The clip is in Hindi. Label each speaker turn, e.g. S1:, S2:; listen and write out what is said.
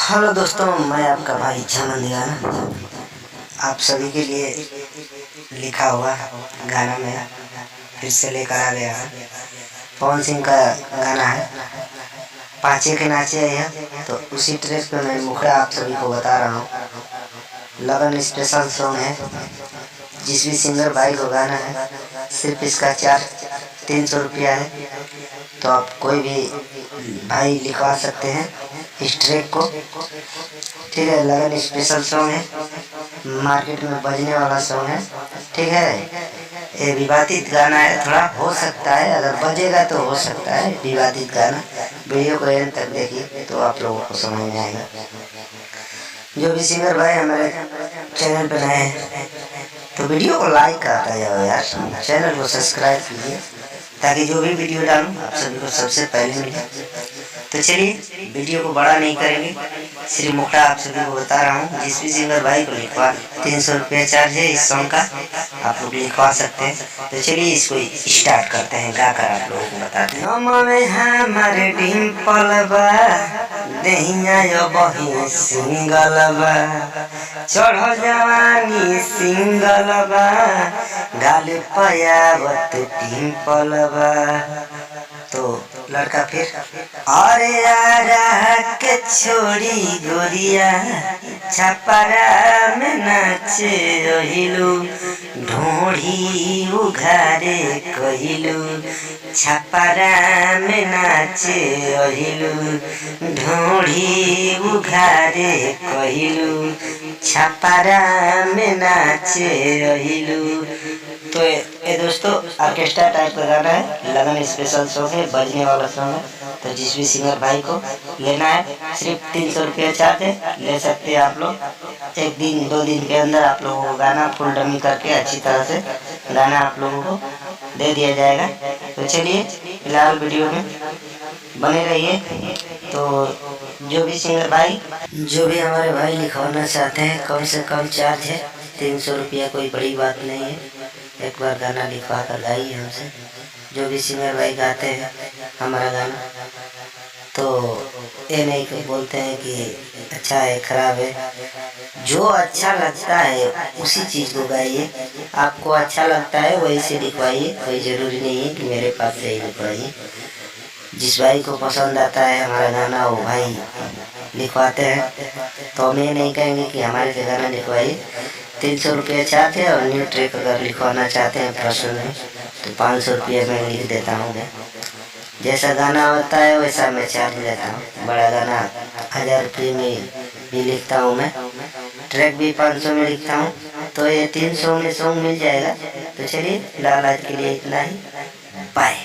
S1: हेलो दोस्तों, मैं आपका भाई चमन दीवाना आप सभी के लिए लिखा हुआ गाना में फिर से लेकर आ गया है। पवन सिंह का गाना है पाँचे के नाचे है, तो उसी ट्रैक पे मैं मुखड़ा आप सभी को बता रहा हूँ। लगन स्पेशल सॉन्ग है। जिस भी सिंगर भाई को गाना है सिर्फ इसका 300 रुपया है, तो आप कोई भी भाई लिखवा सकते हैं इस ट्रैक को। ठीक है, लगन स्पेशल सॉन्ग है, मार्केट में बजने वाला सॉन्ग है। ठीक है, ये विवादित गाना है, थोड़ा हो सकता है अगर बजेगा तो हो सकता है विवादित गाना। वीडियो को एंड तक देखिए तो आप लोगों को समझ में आएगा। जो भी सिंगर भाई हमारे चैनल पर नए हैं तो वीडियो को लाइक करता जाओ यार, चैनल को सब्सक्राइब कीजिए ताकि जो भी वीडियो डालूं आप सभी को सबसे पहले मिले। तो चलिए वीडियो को बड़ा नहीं करेंगे, सिर्फ मुखड़ा आप सभी को बता रहा हूँ। जिस भी सिंगर भाई को लिखवा 300 रुपया चार्ज है इस सॉन्ग का, आप लोग लिखवा सकते हैं। तो चलिए इसको स्टार्ट करते हैं, गाकर आप लोगों को बताते हैं। हमारे डिम्पल बा दहिया यो बही सिंगल बा, चढ़ जवानी सिंगल बा, गाल पयावत डिम्पल बा। तो लड़का फिर अरे यारा के छोड़ी गोरिया छपरा में नाचे रहिलू, ढोढ़ी उघारे कहिलू, छपरा में नाचे रहिलू, ढोढ़ी उघारे कहिलू, छपरा में नाचे रहिलू। तो ये दोस्तों ऑर्केस्ट्रा टाइप का गाना है, लगन स्पेशल सॉन्ग है, बजने वाला सॉन्ग है। तो जिस भी सिंगर भाई को लेना है सिर्फ 300 रुपया चार्ज है, ले सकते हैं आप लोग। 1 दिन 2 दिन के अंदर आप लोगों को गाना फुल डमी करके अच्छी तरह से गाना आप लोगों को दे दिया जाएगा। तो चलिए फिलहाल वीडियो में बने रहिए। तो जो भी सिंगर भाई, जो भी हमारे भाई लिखवाना चाहते हैं, कम से कम चार्ज है 300 रुपया, कोई बड़ी बात नहीं है। एक बार गाना लिखवा कर गाइए हमसे। जो भी सिंगर भाई गाते हैं हमारा गाना, तो ये नहीं बोलते हैं कि अच्छा है खराब है, जो अच्छा लगता है उसी चीज़ को गाइए। आपको अच्छा लगता है वही से लिखवाइए, कोई ज़रूरी नहीं है कि मेरे पास से ही लिखवाइए। जिस भाई को पसंद आता है हमारा गाना वो भाई लिखवाते हैं। तो हम ये नहीं कहेंगे कि हमारे से गाना लिखवाइए। 300 रुपया चाहते हैं, और न्यू ट्रैक अगर लिखवाना चाहते हैं प्रश्न में तो 500 रुपया मैं लिख देता हूँ। जैसा गाना होता है वैसा मैं चार्ज लेता हूँ। बड़ा गाना 1000 रुपये में भी लिखता हूँ मैं, ट्रैक भी 500 में लिखता हूँ, तो ये 300 में सॉन्ग मिल जाएगा। तो चलिए फिलहाल आज के लिए इतना ही, बाय।